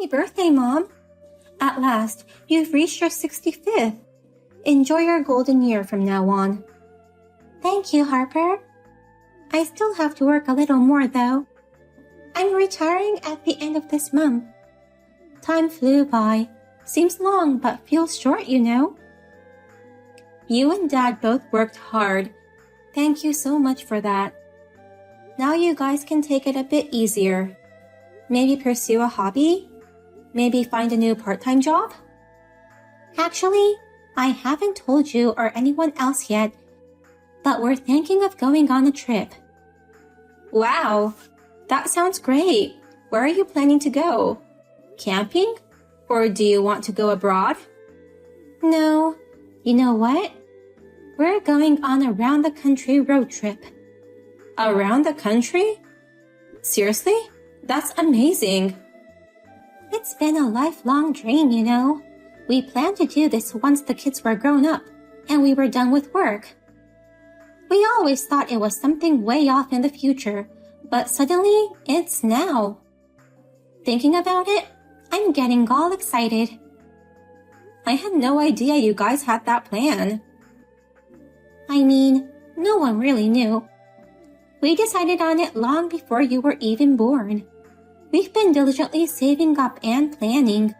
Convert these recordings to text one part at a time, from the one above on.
Happy birthday, Mom! At last, you've reached your 65th. Enjoy your golden year from now on. Thank you, Harper. I still have to work a little more, though. I'm retiring at the end of this month. Time flew by. Seems long, but feels short, you know. You and Dad both worked hard. Thank you so much for that. Now you guys can take it a bit easier. Maybe pursue a hobby? Maybe find a new part-time job? Actually, I haven't told you or anyone else yet, but we're thinking of going on a trip. Wow, that sounds great. Where are you planning to go? Camping? Or do you want to go abroad? No, you know what? We're going on a round-the-country road trip. Around the country? Seriously? That's amazing. It's been a lifelong dream, you know. We planned to do this once the kids were grown up and we were done with work. We always thought it was something way off in the future, but suddenly it's now. Thinking about it, I'm getting all excited. I had no idea you guys had that plan. I mean, no one really knew. We decided on it long before you were even born. We've been diligently saving up and planning.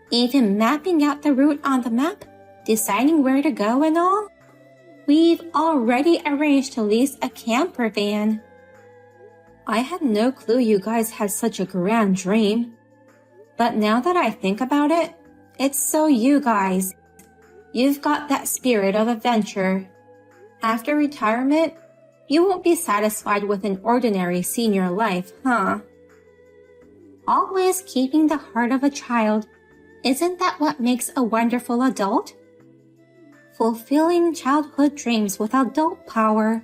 Even mapping out the route on the map, deciding where to go and all. We've already arranged to lease a camper van. I had no clue you guys had such a grand dream. But now that I think about it, it's so you guys. You've got that spirit of adventure. After retirement, you won't be satisfied with an ordinary senior life, huh? Always keeping the heart of a child. Isn't that what makes a wonderful adult? Fulfilling childhood dreams with adult power.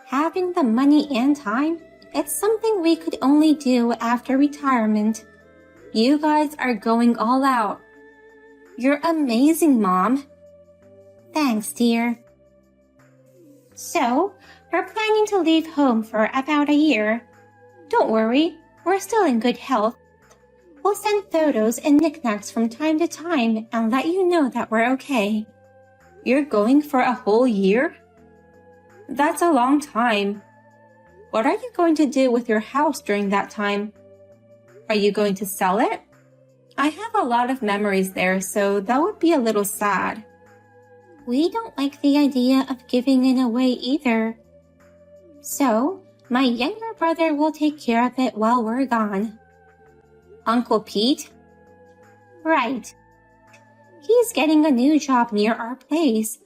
Having the money and time, it's something we could only do after retirement. You guys are going all out. You're amazing, Mom. Thanks, dear. So, we're planning to leave home for about a year. Don't worry, we're still in good health. We'll send photos and knickknacks from time to time and let you know that we're okay. You're going for a whole year? That's a long time. What are you going to do with your house during that time? Are you going to sell it? I have a lot of memories there, so that would be a little sad. We don't like the idea of giving it away either. So, my younger brother will take care of it while we're gone. Uncle Pete? Right. He's getting a new job near our place.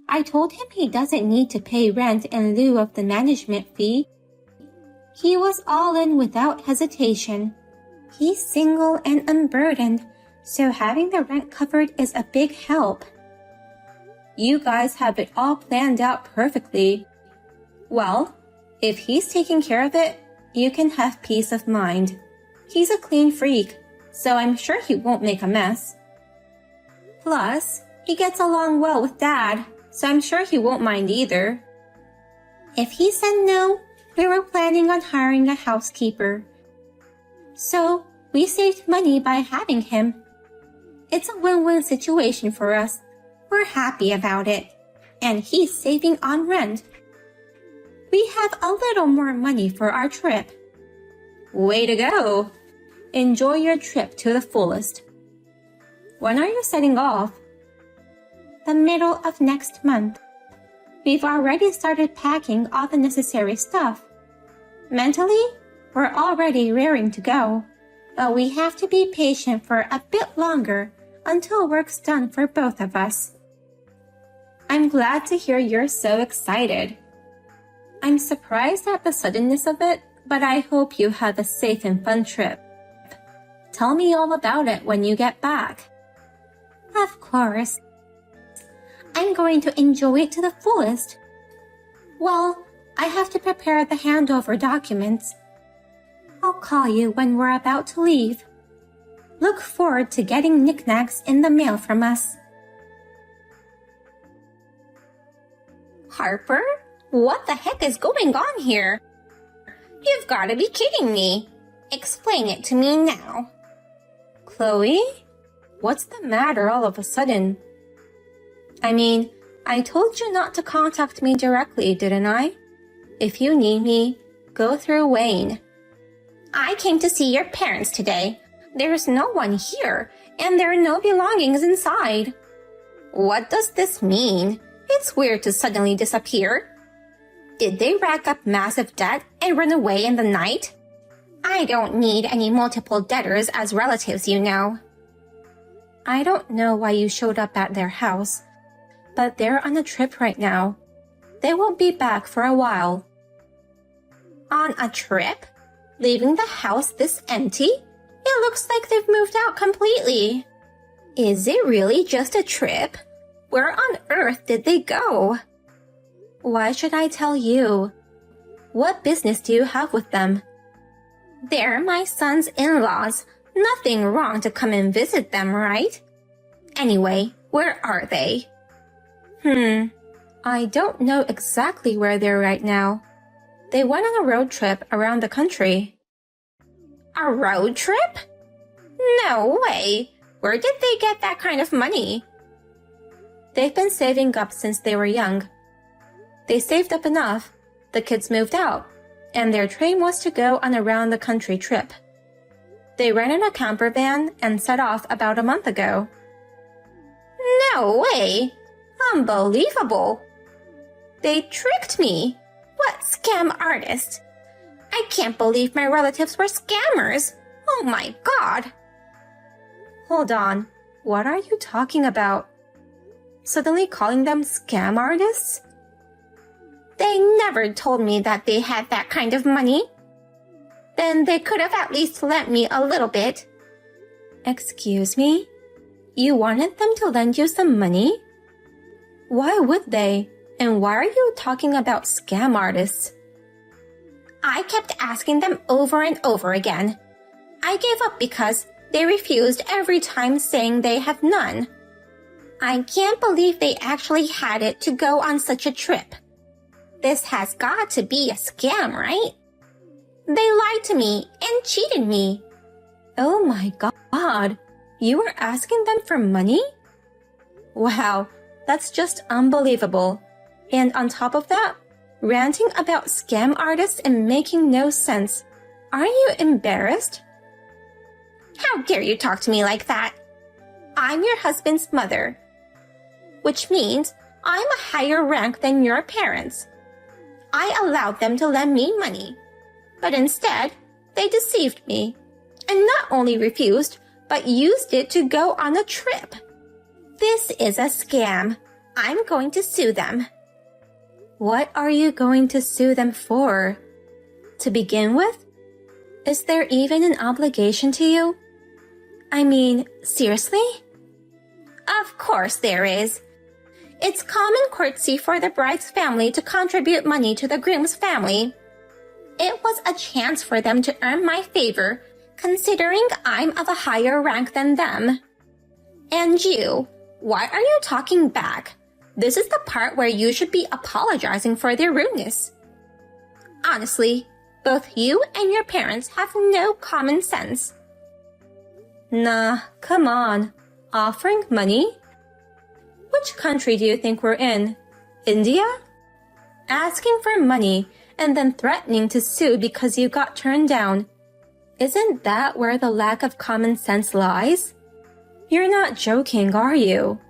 I told him he doesn't need to pay rent in lieu of the management fee. He was all in without hesitation. He's single and unburdened, so having the rent covered is a big help. You guys have it all planned out perfectly. Well, if he's taking care of it, you can have peace of mind. He's a clean freak, so I'm sure he won't make a mess. Plus, he gets along well with Dad, so I'm sure he won't mind either. If he said no, we were planning on hiring a housekeeper. So, we saved money by having him. It's a win-win situation for us. We're happy about it. And he's saving on rent. We have a little more money for our trip. Way to go! Enjoy your trip to the fullest. When are you setting off? The middle of next month. We've already started packing all the necessary stuff. Mentally, we're already raring to go, but we have to be patient for a bit longer until work's done for both of us. I'm glad to hear you're so excited. I'm surprised at the suddenness of it, but I hope you have a safe and fun trip. Tell me all about it when you get back. Of course. I'm going to enjoy it to the fullest. Well, I have to prepare the handover documents. I'll call you when we're about to leave. Look forward to getting knickknacks in the mail from us. Harper, what the heck is going on here? You've got to be kidding me. Explain it to me now. Chloe? What's the matter all of a sudden? I mean, I told you not to contact me directly, didn't I? If you need me, go through Wayne. I came to see your parents today. There's no one here, and there are no belongings inside. What does this mean? It's weird to suddenly disappear. Did they rack up massive debt and run away in the night? I don't need any multiple debtors as relatives, you know. I don't know why you showed up at their house, but they're on a trip right now. They won't be back for a while. On a trip? Leaving the house this empty? It looks like they've moved out completely. Is it really just a trip? Where on earth did they go? Why should I tell you? What business do you have with them? They're my son's in-laws. Nothing wrong to come and visit them, right? Anyway, where are they? I don't know exactly where they're right now. They went on a road trip around the country. A road trip? No way! Where did they get that kind of money? They've been saving up since they were young. They saved up enough, the kids moved out, and their dream was to go on a round-the-country trip. They rented a camper van and set off about a month ago. No way! Unbelievable! They tricked me! What scam artist? I can't believe my relatives were scammers! Oh my god! Hold on, what are you talking about? Suddenly calling them scam artists? They never told me that they had that kind of money. Then they could have at least lent me a little bit. Excuse me? You wanted them to lend you some money? Why would they? And why are you talking about scam artists? I kept asking them over and over again. I gave up because they refused every time, saying they have none. I can't believe they actually had it to go on such a trip. This has got to be a scam, right? They lied to me and cheated me. Oh my god, you were asking them for money? Wow, that's just unbelievable. And on top of that, ranting about scam artists and making no sense. Aren't you embarrassed? How dare you talk to me like that? I'm your husband's mother, which means I'm a higher rank than your parents. I allowed them to lend me money, but instead, they deceived me, and not only refused, but used it to go on a trip. This is a scam. I'm going to sue them. What are you going to sue them for? To begin with? Is there even an obligation to you? I mean, seriously? Of course there is. It's common courtesy for the bride's family to contribute money to the groom's family. It was a chance for them to earn my favor, considering I'm of a higher rank than them. And you, why are you talking back? This is the part where you should be apologizing for their rudeness. Honestly, both you and your parents have no common sense. Nah, come on. Offering money? Which country do you think we're in? India? Asking for money and then threatening to sue because you got turned down. Isn't that where the lack of common sense lies? You're not joking, are you?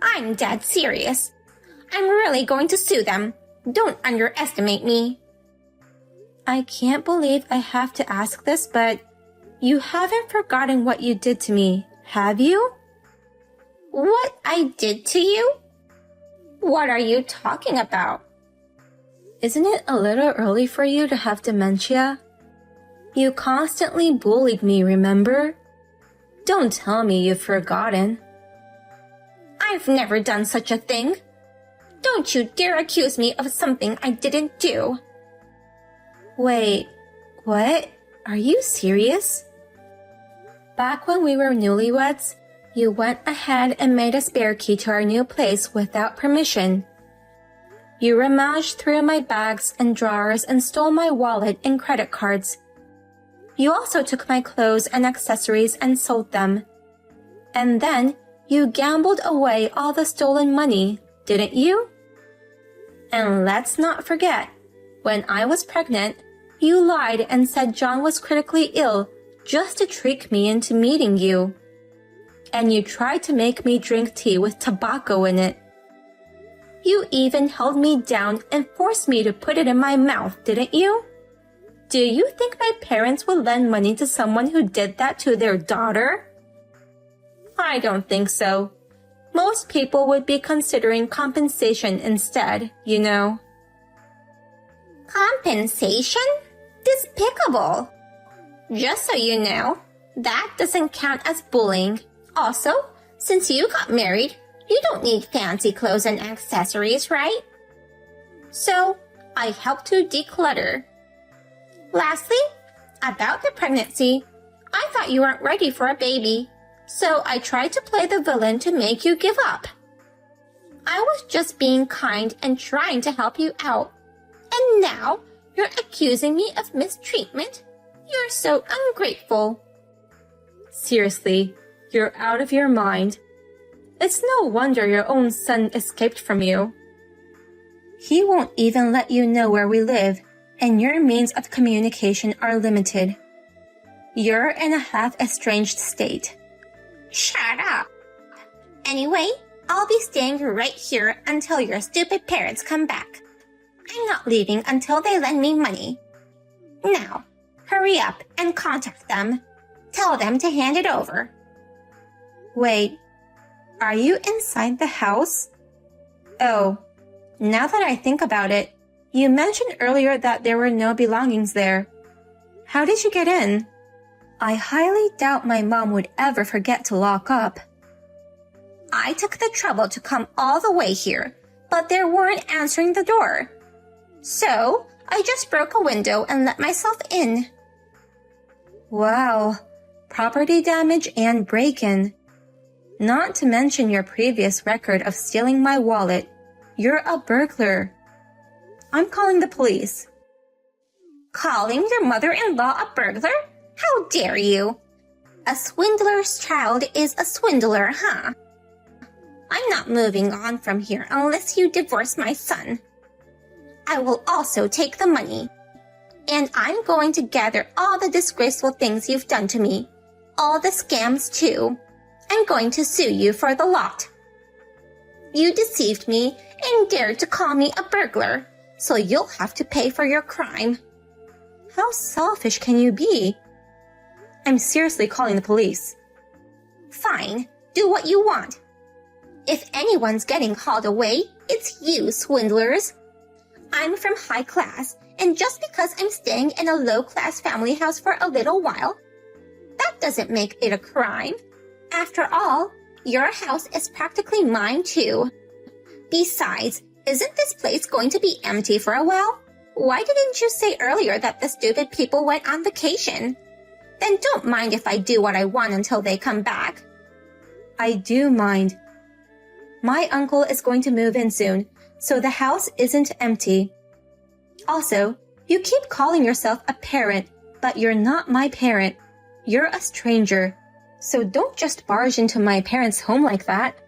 I'm dead serious. I'm really going to sue them. Don't underestimate me. I can't believe I have to ask this, but you haven't forgotten what you did to me, have you? What I did to you? What are you talking about? Isn't it a little early for you to have dementia? You constantly bullied me, remember? Don't tell me you've forgotten. I've never done such a thing. Don't you dare accuse me of something I didn't do. Wait, what? Are you serious? Back when we were newlyweds, you went ahead and made a spare key to our new place without permission. You rummaged through my bags and drawers and stole my wallet and credit cards. You also took my clothes and accessories and sold them. And then you gambled away all the stolen money, didn't you? And let's not forget, when I was pregnant, you lied and said John was critically ill just to trick me into meeting you. And you tried to make me drink tea with tobacco in it. You even held me down and forced me to put it in my mouth, didn't you? Do you think my parents would lend money to someone who did that to their daughter? I don't think so. Most people would be considering compensation instead, you know. Compensation? Despicable. Just so you know, that doesn't count as bullying. Also, since you got married, you don't need fancy clothes and accessories, right? So, I helped to declutter. Lastly, about the pregnancy, I thought you weren't ready for a baby, so I tried to play the villain to make you give up. I was just being kind and trying to help you out. And now, you're accusing me of mistreatment? You're so ungrateful. Seriously, you're out of your mind. It's no wonder your own son escaped from you. He won't even let you know where we live, and your means of communication are limited. You're in a half-estranged state. Shut up. Anyway, I'll be staying right here until your stupid parents come back. I'm not leaving until they lend me money. Now, hurry up and contact them. Tell them to hand it over. Wait, are you inside the house? Oh, now that I think about it, you mentioned earlier that there were no belongings there. How did you get in? I highly doubt my mom would ever forget to lock up. I took the trouble to come all the way here, but they weren't answering the door. So, I just broke a window and let myself in. Wow, property damage and break-in. Not to mention your previous record of stealing my wallet. You're a burglar. I'm calling the police. Calling your mother-in-law a burglar? How dare you? A swindler's child is a swindler, huh? I'm not moving on from here unless you divorce my son. I will also take the money. And I'm going to gather all the disgraceful things you've done to me. All the scams, too. I'm going to sue you for the lot. You deceived me and dared to call me a burglar, so you'll have to pay for your crime. How selfish can you be? I'm seriously calling the police. Fine, do what you want. If anyone's getting hauled away, it's you, swindlers. I'm from high class, and just because I'm staying in a low-class family house for a little while, that doesn't make it a crime. After all, your house is practically mine too. Besides, isn't this place going to be empty for a while? Why didn't you say earlier that the stupid people went on vacation? Then don't mind if I do what I want until they come back. I do mind. My uncle is going to move in soon, so the house isn't empty. Also, you keep calling yourself a parent, but you're not my parent. You're a stranger. So don't just barge into my parents' home like that.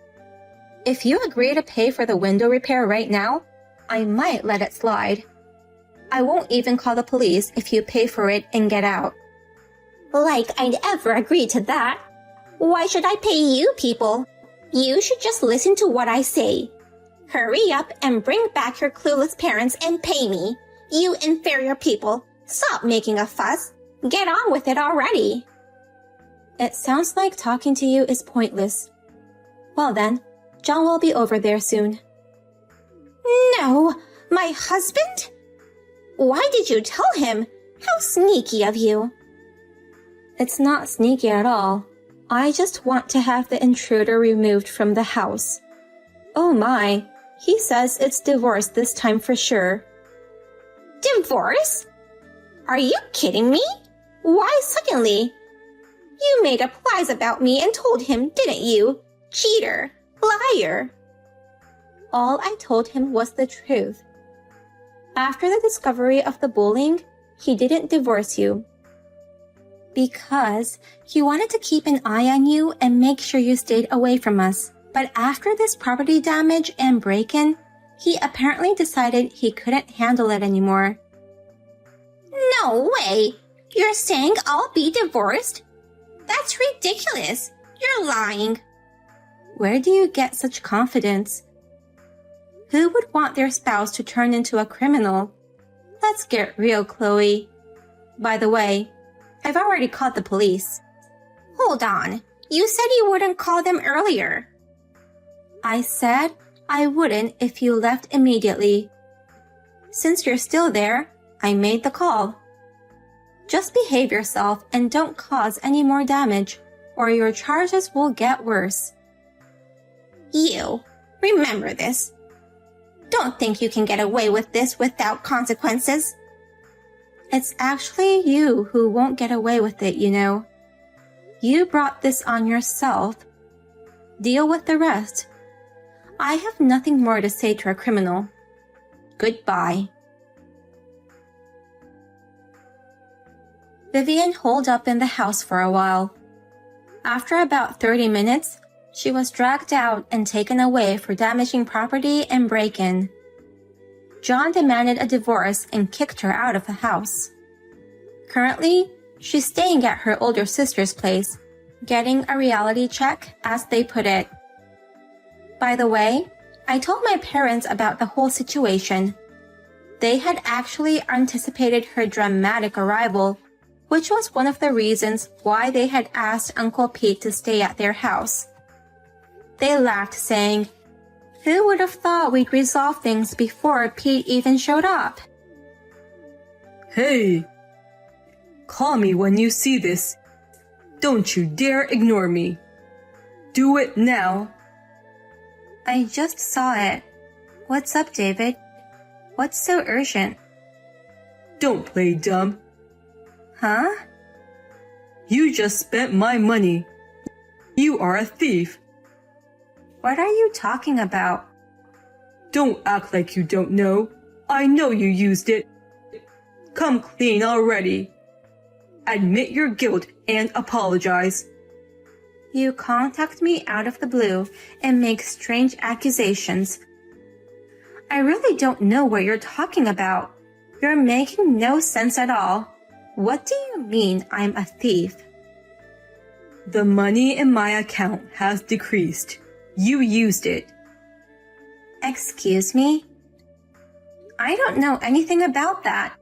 If you agree to pay for the window repair right now, I might let it slide. I won't even call the police if you pay for it and get out. Like I'd ever agree to that. Why should I pay you people? You should just listen to what I say. Hurry up and bring back your clueless parents and pay me. You inferior people, stop making a fuss. Get on with it already. It sounds like talking to you is pointless. Well then, John will be over there soon. No, my husband? Why did you tell him? How sneaky of you. It's not sneaky at all. I just want to have the intruder removed from the house. Oh my, he says it's divorce this time for sure. Divorce? Are you kidding me? Why suddenly? You made up lies about me and told him, didn't you? Cheater, liar. All I told him was the truth. After the discovery of the bullying, he didn't divorce you. Because he wanted to keep an eye on you and make sure you stayed away from us. But after this property damage and break-in, he apparently decided he couldn't handle it anymore. No way! You're saying I'll be divorced? That's ridiculous. You're lying. Where do you get such confidence? Who would want their spouse to turn into a criminal? Let's get real, Chloe. By the way, I've already called the police. Hold on. You said you wouldn't call them earlier. I said I wouldn't if you left immediately. Since you're still there, I made the call. Just behave yourself and don't cause any more damage, or your charges will get worse. You, remember this. Don't think you can get away with this without consequences. It's actually you who won't get away with it, you know. You brought this on yourself. Deal with the rest. I have nothing more to say to a criminal. Goodbye. Vivian holed up in the house for a while. After about 30 minutes, she was dragged out and taken away for damaging property and break-in. John demanded a divorce and kicked her out of the house. Currently, she's staying at her older sister's place, getting a reality check, as they put it. By the way, I told my parents about the whole situation. They had actually anticipated her dramatic arrival, which was one of the reasons why they had asked Uncle Pete to stay at their house. They laughed, saying, "Who would have thought we'd resolve things before Pete even showed up?" Hey! Call me when you see this. Don't you dare ignore me. Do it now. I just saw it. What's up, David? What's so urgent? Don't play dumb. Huh? You just spent my money. You are a thief. What are you talking about? Don't act like you don't know. I know you used it. Come clean already. Admit your guilt and apologize. You contact me out of the blue and make strange accusations. I really don't know what you're talking about. You're making no sense at all. What do you mean I'm a thief? The money in my account has decreased. You used it. Excuse me? I don't know anything about that.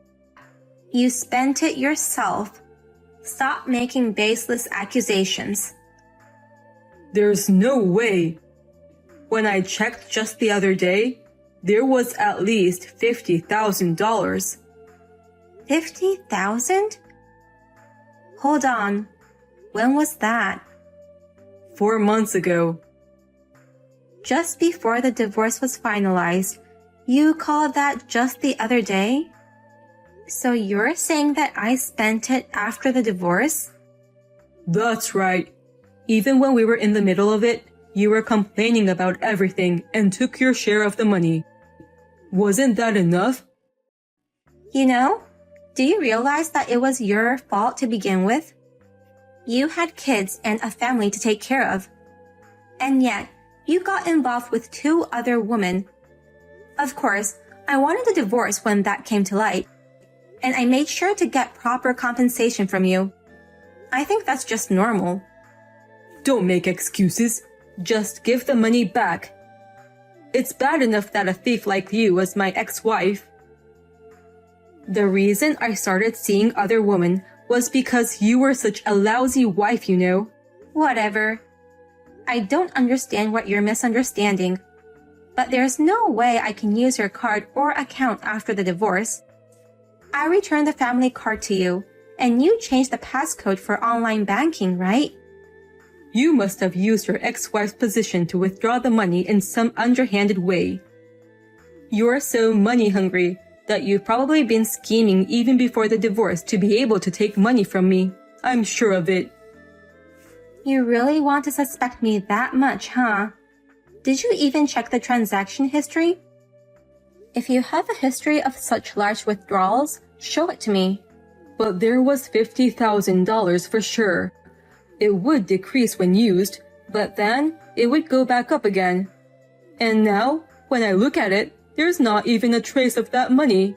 You spent it yourself. Stop making baseless accusations. There's no way. When I checked just the other day, there was at least $50,000. 50,000? Hold on. When was that? 4 months ago. Just before the divorce was finalized. You called that just the other day? So you're saying that I spent it after the divorce? That's right. Even when we were in the middle of it, you were complaining about everything and took your share of the money. Wasn't that enough? You know, do you realize that it was your fault to begin with? You had kids and a family to take care of. And yet, you got involved with 2 other women. Of course, I wanted a divorce when that came to light. And I made sure to get proper compensation from you. I think that's just normal. Don't make excuses. Just give the money back. It's bad enough that a thief like you was my ex-wife. The reason I started seeing other women was because you were such a lousy wife, you know. Whatever. I don't understand what you're misunderstanding. But there's no way I can use your card or account after the divorce. I returned the family card to you, and you changed the passcode for online banking, right? You must have used your ex-wife's position to withdraw the money in some underhanded way. You're so money hungry that you've probably been scheming even before the divorce to be able to take money from me. I'm sure of it. You really want to suspect me that much, huh? Did you even check the transaction history? If you have a history of such large withdrawals, show it to me. but there was $50,000 for sure. It would decrease when used, but then it would go back up again. And now, when I look at it, there's not even a trace of that money.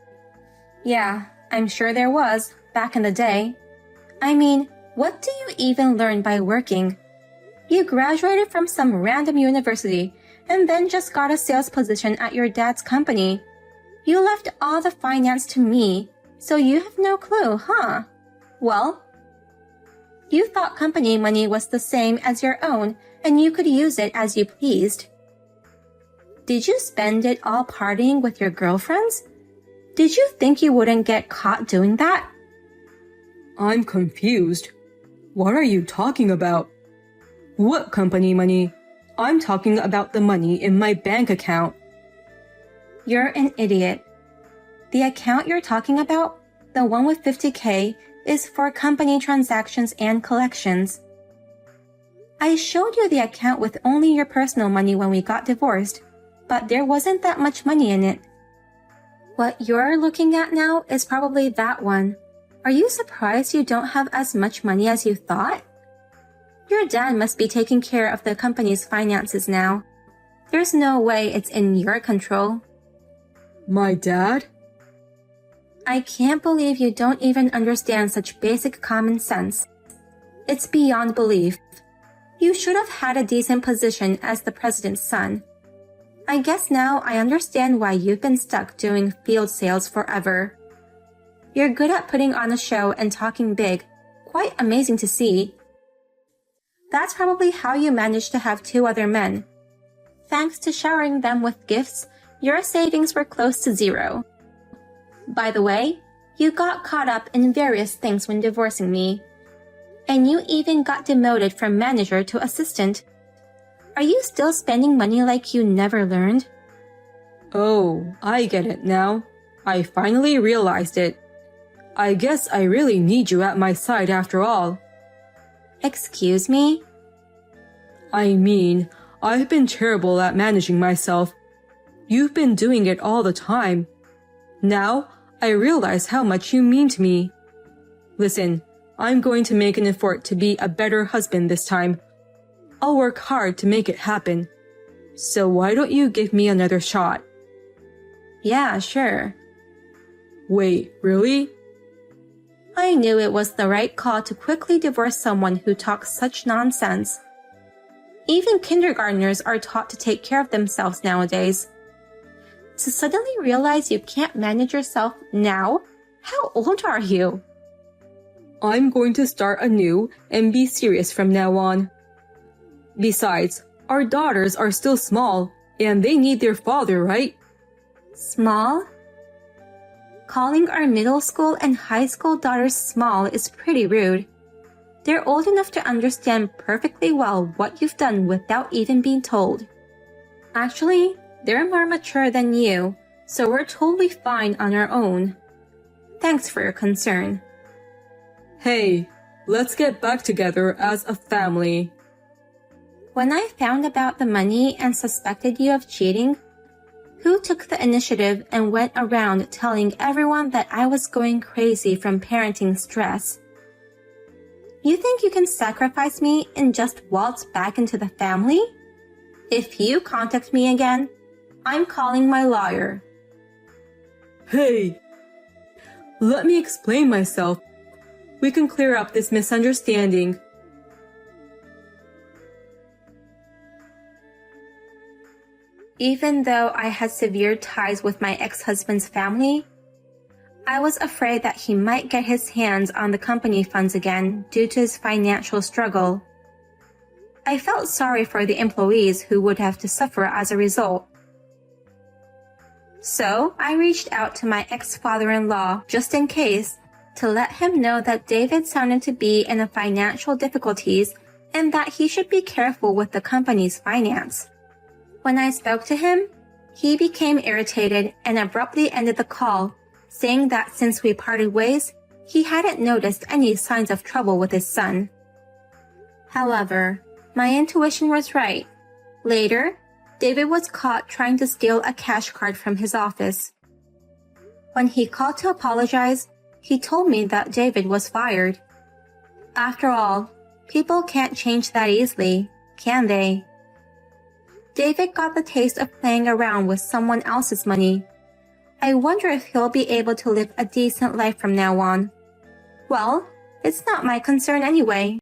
Yeah, I'm sure there was, back in the day. I mean, what do you even learn by working? You graduated from some random university and then just got a sales position at your dad's company. You left all the finance to me, so you have no clue, huh? Well, you thought company money was the same as your own and you could use it as you pleased. Did you spend it all partying with your girlfriends? Did you think you wouldn't get caught doing that? I'm confused. What are you talking about? What company money? I'm talking about the money in my bank account. You're an idiot. The account you're talking about, the one with $50K, is for company transactions and collections. I showed you the account with only your personal money when we got divorced, but there wasn't that much money in it. What you're looking at now is probably that one. Are you surprised you don't have as much money as you thought? Your dad must be taking care of the company's finances now. There's no way it's in your control. My dad? I can't believe you don't even understand such basic common sense. It's beyond belief. You should have had a decent position as the president's son. I guess now I understand why you've been stuck doing field sales forever. You're good at putting on a show and talking big. Quite amazing to see. That's probably how you managed to have 2 other men. Thanks to showering them with gifts, your savings were close to zero. By the way, you got caught up in various things when divorcing me. And you even got demoted from manager to assistant. Are you still spending money like you never learned? Oh, I get it now. I finally realized it. I guess I really need you at my side after all. Excuse me? I mean, I've been terrible at managing myself. You've been doing it all the time. Now, I realize how much you mean to me. Listen, I'm going to make an effort to be a better husband this time. I'll work hard to make it happen. So why don't you give me another shot? Yeah, sure. Wait, really? I knew it was the right call to quickly divorce someone who talks such nonsense. Even kindergartners are taught to take care of themselves nowadays. To suddenly realize you can't manage yourself now? How old are you? I'm going to start anew and be serious from now on. Besides, our daughters are still small, and they need their father, right? Small? Calling our middle school and high school daughters small is pretty rude. They're old enough to understand perfectly well what you've done without even being told. Actually, they're more mature than you, so we're totally fine on our own. Thanks for your concern. Hey, let's get back together as a family. When I found about the money and suspected you of cheating, who took the initiative and went around telling everyone that I was going crazy from parenting stress? You think you can sacrifice me and just waltz back into the family? If you contact me again, I'm calling my lawyer. Hey, let me explain myself. We can clear up this misunderstanding. Even though I had severe ties with my ex-husband's family, I was afraid that he might get his hands on the company funds again due to his financial struggle. I felt sorry for the employees who would have to suffer as a result. So I reached out to my ex-father-in-law just in case to let him know that David sounded to be in financial difficulties and that he should be careful with the company's finance. When I spoke to him, he became irritated and abruptly ended the call, saying that since we parted ways, he hadn't noticed any signs of trouble with his son. However, my intuition was right. Later, David was caught trying to steal a cash card from his office. When he called to apologize, He told me that David was fired. After all, people can't change that easily, can they? David got the taste of playing around with someone else's money. I wonder if he'll be able to live a decent life from now on. Well, it's not my concern anyway.